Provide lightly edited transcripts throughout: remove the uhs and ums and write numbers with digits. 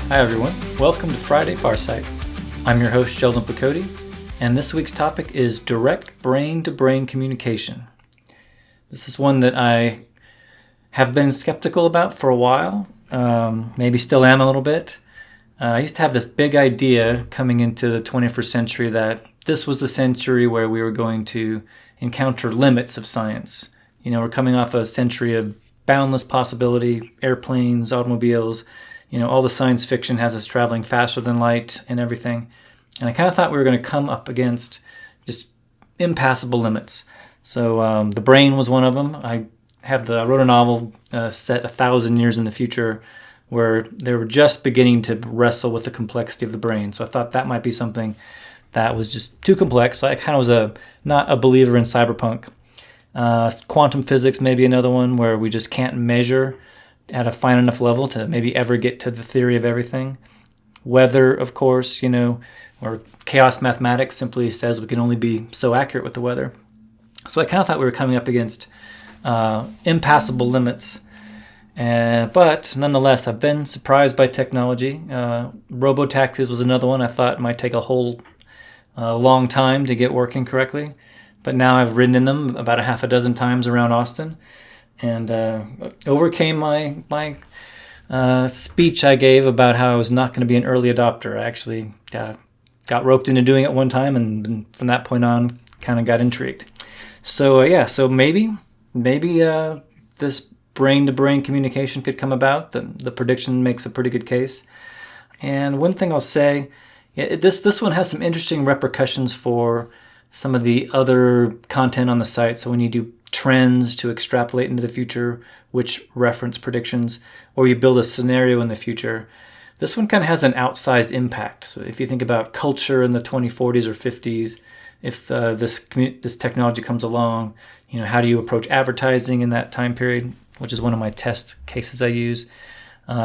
Hi everyone, welcome to Friday Farsight. I'm your host Sheldon Picotti, and this week's topic is direct brain-to-brain communication. This is one that I have been skeptical about for a while, maybe still am a little bit. I used to have this big idea coming into the 21st century that this was the century where we were going to encounter limits of science. You know, we're coming off a century of boundless possibility, airplanes, automobiles. You know, all the science fiction has us traveling faster than light and everything. And I kind of thought we were going to come up against just impassable limits. So the brain was one of them. I wrote a novel set 1,000 years in the future where they were just beginning to wrestle with the complexity of the brain. So I thought that might be something that was just too complex. So I kind of was not a believer in cyberpunk. Quantum physics may be another one where we just can't measure at a fine enough level to maybe ever get to the theory of everything. Weather, of course, or chaos mathematics simply says we can only be so accurate with the weather. So I kind of thought we were coming up against impassable limits. But nonetheless, I've been surprised by technology. Robotaxis was another one I thought might take a whole long time to get working correctly. But now I've ridden in them about a half a dozen times around Austin, and overcame my speech I gave about how I was not going to be an early adopter. I actually got roped into doing it one time, and from that point on, kind of got intrigued. So maybe this brain-to-brain communication could come about. The prediction makes a pretty good case. And one thing I'll say, this one has some interesting repercussions for some of the other content on the site. So when you do trends to extrapolate into the future, which reference predictions, or you build a scenario in the future, this one kind of has an outsized impact. So if you think about culture in the 2040s or 50s, if this technology comes along, how do you approach advertising in that time period, which is one of my test cases I use.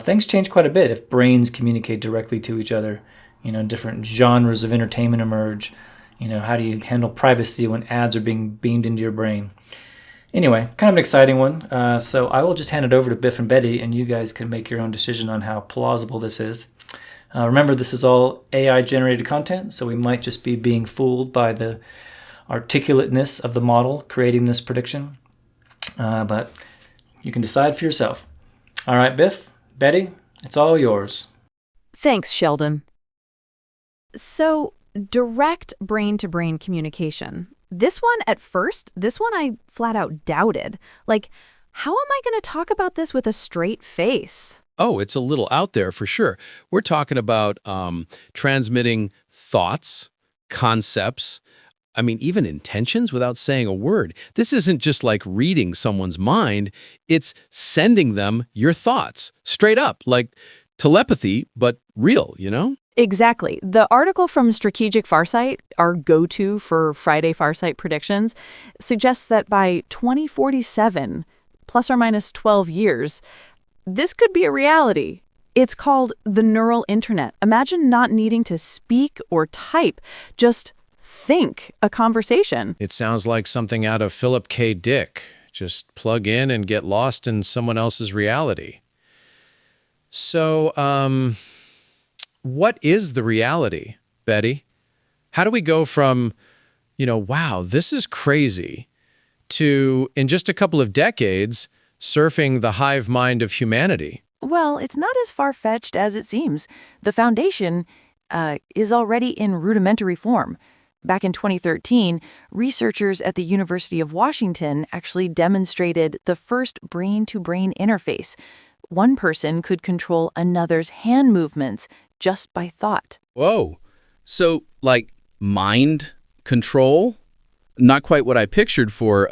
Things change quite a bit if brains communicate directly to each other. Different genres of entertainment emerge. How do you handle privacy when ads are being beamed into your brain? Anyway, kind of an exciting one. So I will just hand it over to Biff and Betty, and you guys can make your own decision on how plausible this is. Remember, this is all AI-generated content, so we might just be being fooled by the articulateness of the model creating this prediction. But you can decide for yourself. All right, Biff, Betty, it's all yours. Thanks, Sheldon. So, direct brain-to-brain communication. This one I flat out doubted. Like, how am I going to talk about this with a straight face? Oh, it's a little out there for sure. We're talking about transmitting thoughts, concepts, even intentions without saying a word. This isn't just like reading someone's mind. It's sending them your thoughts straight up, like telepathy, but real, Exactly. The article from Strategic Farsight, our go-to for Friday Farsight predictions, suggests that by 2047, plus or minus 12 years, this could be a reality. It's called the neural internet. Imagine not needing to speak or type, just think a conversation. It sounds like something out of Philip K. Dick. Just plug in and get lost in someone else's reality. So, what is the reality, Betty? How do we go from, wow, this is crazy, to, in just a couple of decades, surfing the hive mind of humanity? Well, it's not as far-fetched as it seems. The foundation is already in rudimentary form. Back in 2013, researchers at the University of Washington actually demonstrated the first brain-to-brain interface. One person could control another's hand movements just by thought. Whoa. So, like, mind control? Not quite what I pictured for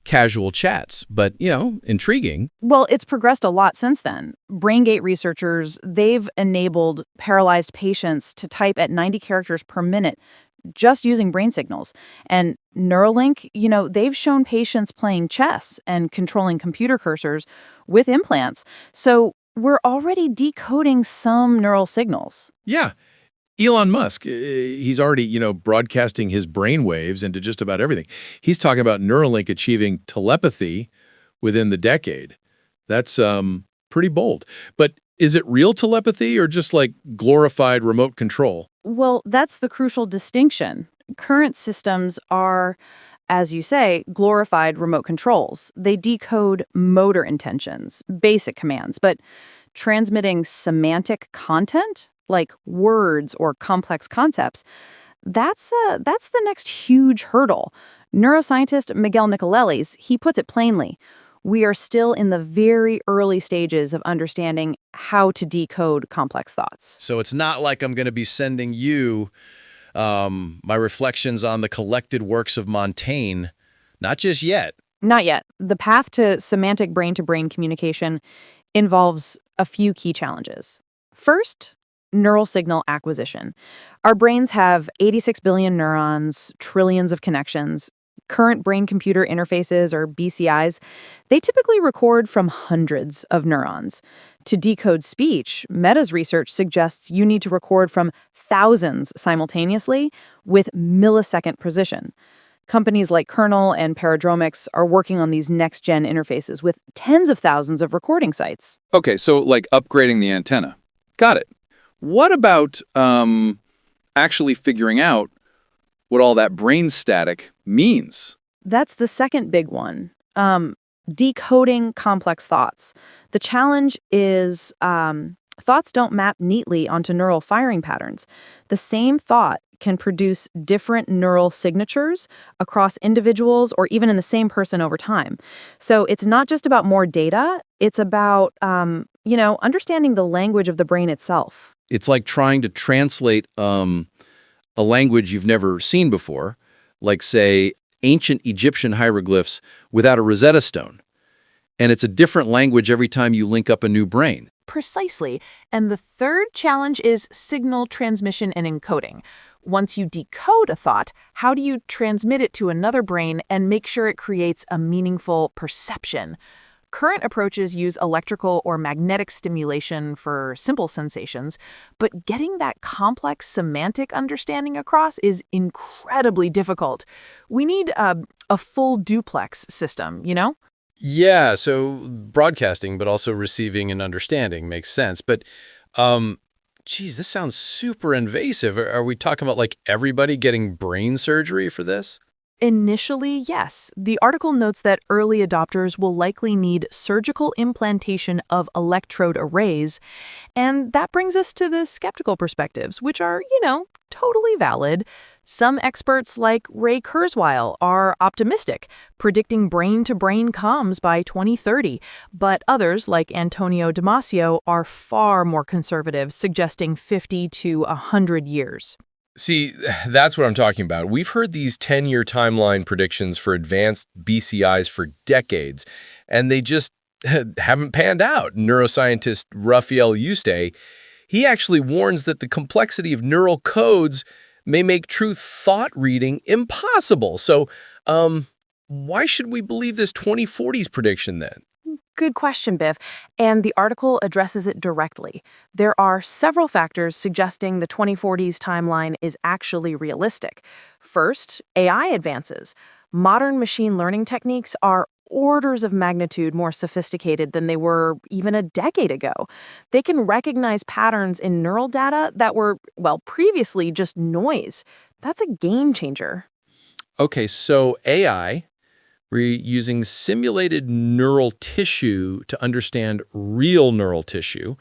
casual chats, but, intriguing. Well, it's progressed a lot since then. BrainGate researchers, they've enabled paralyzed patients to type at 90 characters per minute just using brain signals. And Neuralink, they've shown patients playing chess and controlling computer cursors with implants. So we're already decoding some neural signals. Yeah. Elon Musk, he's already, broadcasting his brain waves into just about everything. He's talking about Neuralink achieving telepathy within the decade. That's pretty bold. But Is it real telepathy or just like glorified remote control? Well, that's the crucial distinction. Current systems are, as you say, glorified remote controls. They decode motor intentions, basic commands, but transmitting semantic content, like words or complex concepts, that's the next huge hurdle. Neuroscientist Miguel Nicolelis, he puts it plainly. We are still in the very early stages of understanding how to decode complex thoughts. So it's not like I'm going to be sending you my reflections on the collected works of Montaigne. Not just yet. Not yet. The path to semantic brain-to-brain communication involves a few key challenges. First, neural signal acquisition. Our brains have 86 billion neurons, trillions of connections. Current brain-computer interfaces, or BCIs, they typically record from hundreds of neurons. To decode speech, Meta's research suggests you need to record from thousands simultaneously with millisecond precision. Companies like Kernel and Paradromics are working on these next-gen interfaces with tens of thousands of recording sites. Okay, so like upgrading the antenna. Got it. What about actually figuring out what all that brain static means? That's the second big one. Decoding complex thoughts. The challenge is thoughts don't map neatly onto neural firing patterns. The same thought can produce different neural signatures across individuals or even in the same person over time. So it's not just about more data. It's about, understanding the language of the brain itself. It's like trying to translate a language you've never seen before, like, say, ancient Egyptian hieroglyphs without a Rosetta Stone. And it's a different language every time you link up a new brain. Precisely. And the third challenge is signal transmission and encoding. Once you decode a thought, how do you transmit it to another brain and make sure it creates a meaningful perception? Current approaches use electrical or magnetic stimulation for simple sensations, but getting that complex semantic understanding across is incredibly difficult. We need a full duplex system, you know? Yeah, so broadcasting, but also receiving and understanding makes sense. But, this sounds super invasive. Are we talking about, like, everybody getting brain surgery for this? Initially, yes. The article notes that early adopters will likely need surgical implantation of electrode arrays, and that brings us to the skeptical perspectives, which are, totally valid. Some experts like Ray Kurzweil are optimistic, predicting brain-to-brain comms by 2030, but others like Antonio Damasio are far more conservative, suggesting 50 to 100 years. See, that's what I'm talking about. We've heard these 10-year timeline predictions for advanced BCIs for decades, and they just haven't panned out. Neuroscientist Rafael Yuste, he actually warns that the complexity of neural codes may make true thought reading impossible. So, why should we believe this 2040s prediction then? Good question, Biff. And the article addresses it directly. There are several factors suggesting the 2040s timeline is actually realistic. First, AI advances. Modern machine learning techniques are orders of magnitude more sophisticated than they were even a decade ago. They can recognize patterns in neural data that were, previously just noise. That's a game changer. Okay, so AI, we're using simulated neural tissue to understand real neural tissue.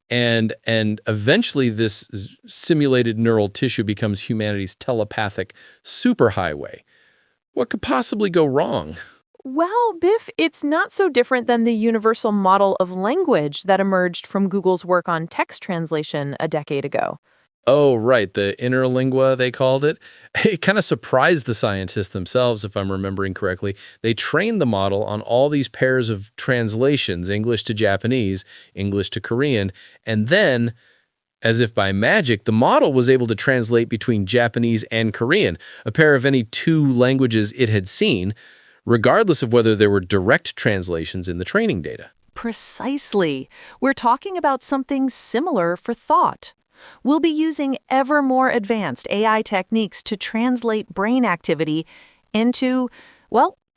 And eventually this simulated neural tissue becomes humanity's telepathic superhighway. What could possibly go wrong? Well, Biff, it's not so different than the universal model of language that emerged from Google's work on text translation a decade ago. Oh, right, the interlingua, they called it. It kind of surprised the scientists themselves, if I'm remembering correctly. They trained the model on all these pairs of translations, English to Japanese, English to Korean, and then, as if by magic, the model was able to translate between Japanese and Korean, a pair of any two languages it had seen, regardless of whether there were direct translations in the training data. Precisely. We're talking about something similar for thought. We'll be using ever more advanced AI techniques to translate brain activity into,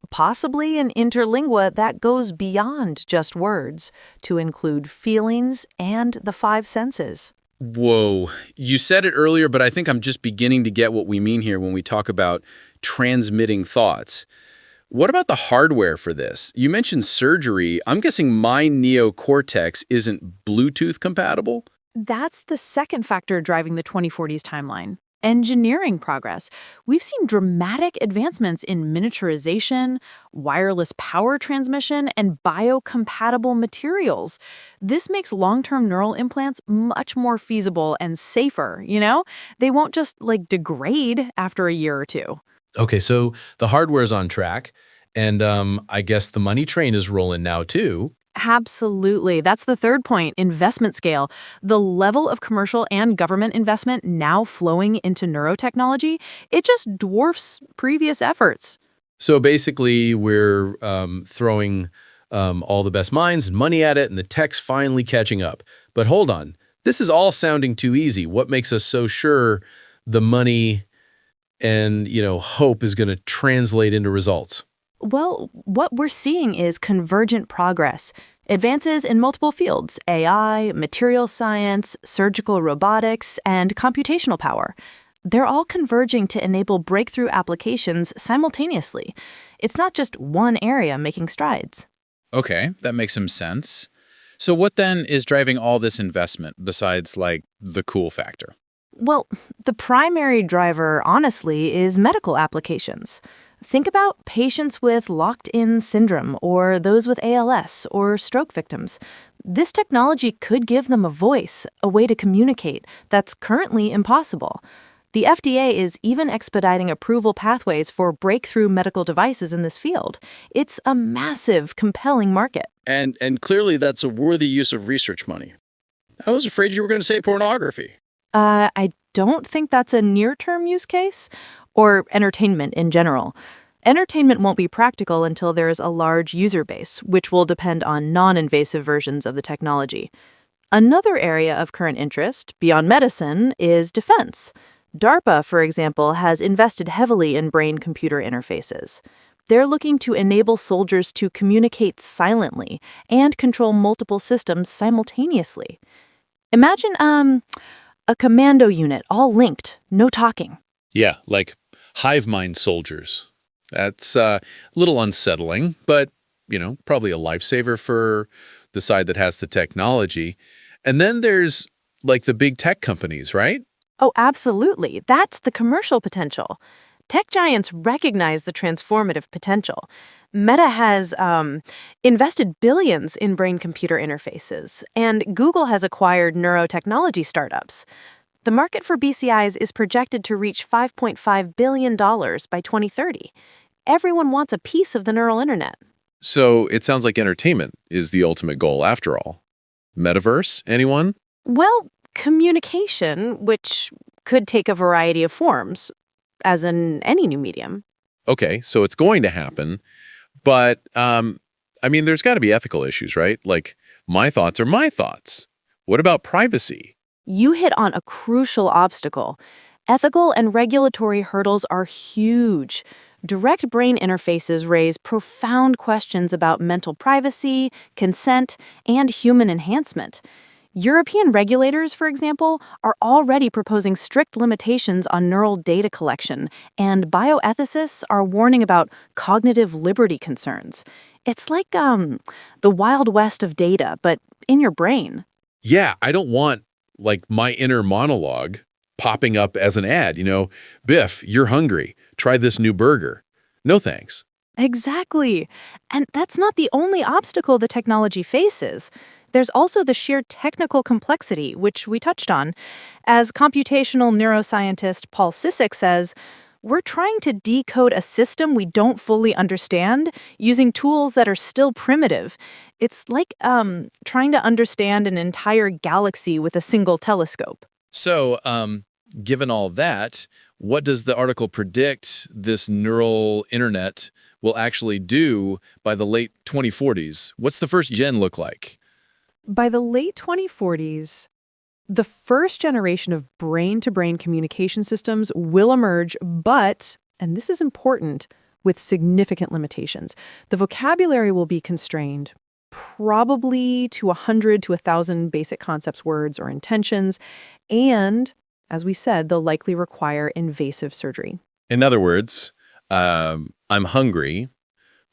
Possibly an interlingua that goes beyond just words to include feelings and the five senses. Whoa. You said it earlier, but I think I'm just beginning to get what we mean here when we talk about transmitting thoughts. What about the hardware for this? You mentioned surgery. I'm guessing my neocortex isn't Bluetooth compatible? That's the second factor driving the 2040s timeline. Engineering progress. We've seen dramatic advancements in miniaturization, wireless power transmission, and biocompatible materials. This makes long-term neural implants much more feasible and safer, you know? They won't just, degrade after a year or two. Okay, so the hardware's on track, and I guess the money train is rolling now, too. Absolutely. That's the third point, investment scale. The level of commercial and government investment now flowing into neurotechnology, it just dwarfs previous efforts. So basically, we're throwing all the best minds and money at it, and the tech's finally catching up. But hold on, this is all sounding too easy. What makes us so sure the money and, hope is going to translate into results? Well, what we're seeing is convergent progress. Advances in multiple fields, AI, material science, surgical robotics, and computational power. They're all converging to enable breakthrough applications simultaneously. It's not just one area making strides. Okay, that makes some sense. So what then is driving all this investment besides, the cool factor? Well, the primary driver, honestly, is medical applications. Think about patients with locked-in syndrome or those with ALS or stroke victims. This technology could give them a voice, a way to communicate that's currently impossible. The FDA is even expediting approval pathways for breakthrough medical devices in this field. It's a massive, compelling market. And clearly that's a worthy use of research money. I was afraid you were going to say pornography. I don't think that's a near-term use case, or entertainment in general. Entertainment won't be practical until there's a large user base, which will depend on non-invasive versions of the technology. Another area of current interest, beyond medicine, is defense. DARPA, for example, has invested heavily in brain-computer interfaces. They're looking to enable soldiers to communicate silently and control multiple systems simultaneously. Imagine, a commando unit, all linked, no talking. Yeah, like hive mind soldiers. That's a little unsettling, but, probably a lifesaver for the side that has the technology. And then there's, the big tech companies, right? Oh, absolutely. That's the commercial potential. Tech giants recognize the transformative potential. Meta has invested billions in brain-computer interfaces, and Google has acquired neurotechnology startups. The market for BCIs is projected to reach $5.5 billion by 2030. Everyone wants a piece of the neural internet. So it sounds like entertainment is the ultimate goal after all. Metaverse, anyone? Well, communication, which could take a variety of forms, as in any new medium. Okay, so it's going to happen, but, there's got to be ethical issues, right? Like, my thoughts are my thoughts. What about privacy? You hit on a crucial obstacle. Ethical and regulatory hurdles are huge. Direct brain interfaces raise profound questions about mental privacy, consent, and human enhancement. European regulators, for example, are already proposing strict limitations on neural data collection, and bioethicists are warning about cognitive liberty concerns. It's like the Wild West of data, but in your brain. Yeah, I don't want, my inner monologue popping up as an ad, Biff, you're hungry. Try this new burger. No thanks. Exactly. And that's not the only obstacle the technology faces. There's also the sheer technical complexity, which we touched on. As computational neuroscientist Paul Sisek says, we're trying to decode a system we don't fully understand using tools that are still primitive. It's like trying to understand an entire galaxy with a single telescope. So, given all that, what does the article predict this neural internet will actually do by the late 2040s? What's the first gen look like? By the late 2040s, the first generation of brain-to-brain communication systems will emerge, but, and this is important, with significant limitations. The vocabulary will be constrained probably to 100 to 1,000 basic concepts, words, or intentions, and, as we said, they'll likely require invasive surgery. In other words, I'm hungry,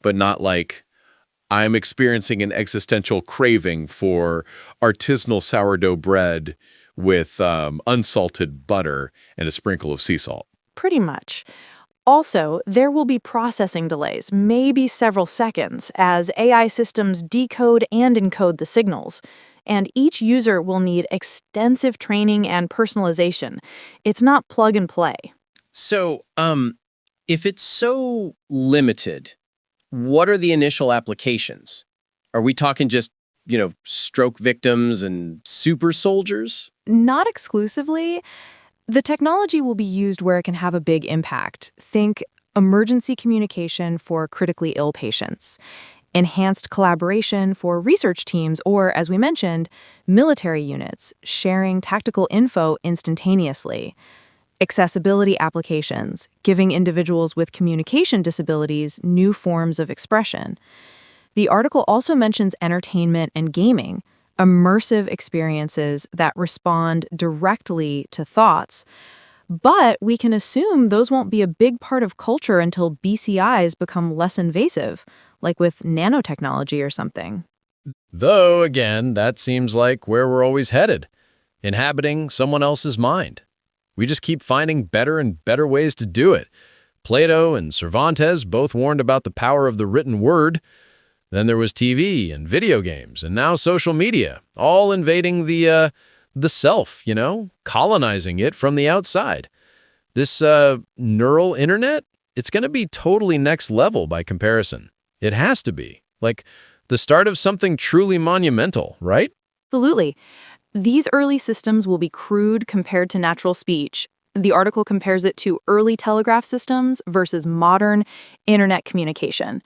but not like I'm experiencing an existential craving for artisanal sourdough bread with unsalted butter and a sprinkle of sea salt. Pretty much. Also, there will be processing delays, maybe several seconds, as AI systems decode and encode the signals. And each user will need extensive training and personalization. It's not plug and play. So, if it's so limited, what are the initial applications? Are we talking just, stroke victims and super soldiers? Not exclusively. The technology will be used where it can have a big impact. Think emergency communication for critically ill patients, enhanced collaboration for research teams, or, as we mentioned, military units sharing tactical info instantaneously. Accessibility applications, giving individuals with communication disabilities new forms of expression. The article also mentions entertainment and gaming, immersive experiences that respond directly to thoughts. But we can assume those won't be a big part of culture until BCIs become less invasive, like with nanotechnology or something. Though, again, that seems like where we're always headed, inhabiting someone else's mind. We just keep finding better and better ways to do it. Plato and Cervantes both warned about the power of the written word. Then there was TV and video games, and now social media, all invading the self, colonizing it from the outside. This neural internet, it's going to be totally next level by comparison. It has to be. Like the start of something truly monumental, right? Absolutely. These early systems will be crude compared to natural speech. The article compares it to early telegraph systems versus modern internet communication.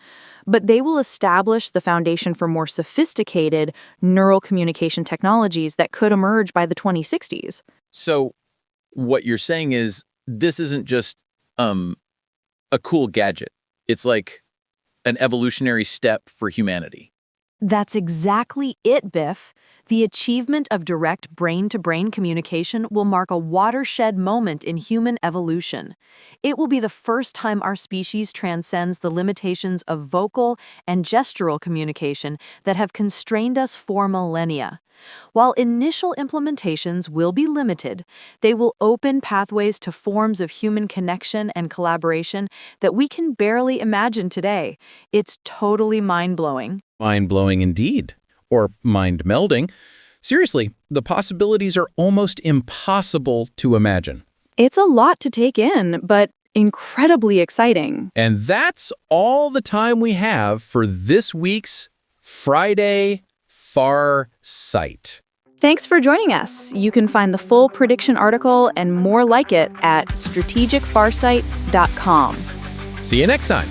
But they will establish the foundation for more sophisticated neural communication technologies that could emerge by the 2060s. So what you're saying is this isn't just a cool gadget. It's like an evolutionary step for humanity. That's exactly it, Biff. The achievement of direct brain-to-brain communication will mark a watershed moment in human evolution. It will be the first time our species transcends the limitations of vocal and gestural communication that have constrained us for millennia. While initial implementations will be limited, they will open pathways to forms of human connection and collaboration that we can barely imagine today. It's totally mind-blowing. Mind-blowing indeed. Or mind-melding. Seriously, the possibilities are almost impossible to imagine. It's a lot to take in, but incredibly exciting. And that's all the time we have for this week's Friday Far Sight. Thanks for joining us. You can find the full prediction article and more like it at strategicfarsight.com. See you next time.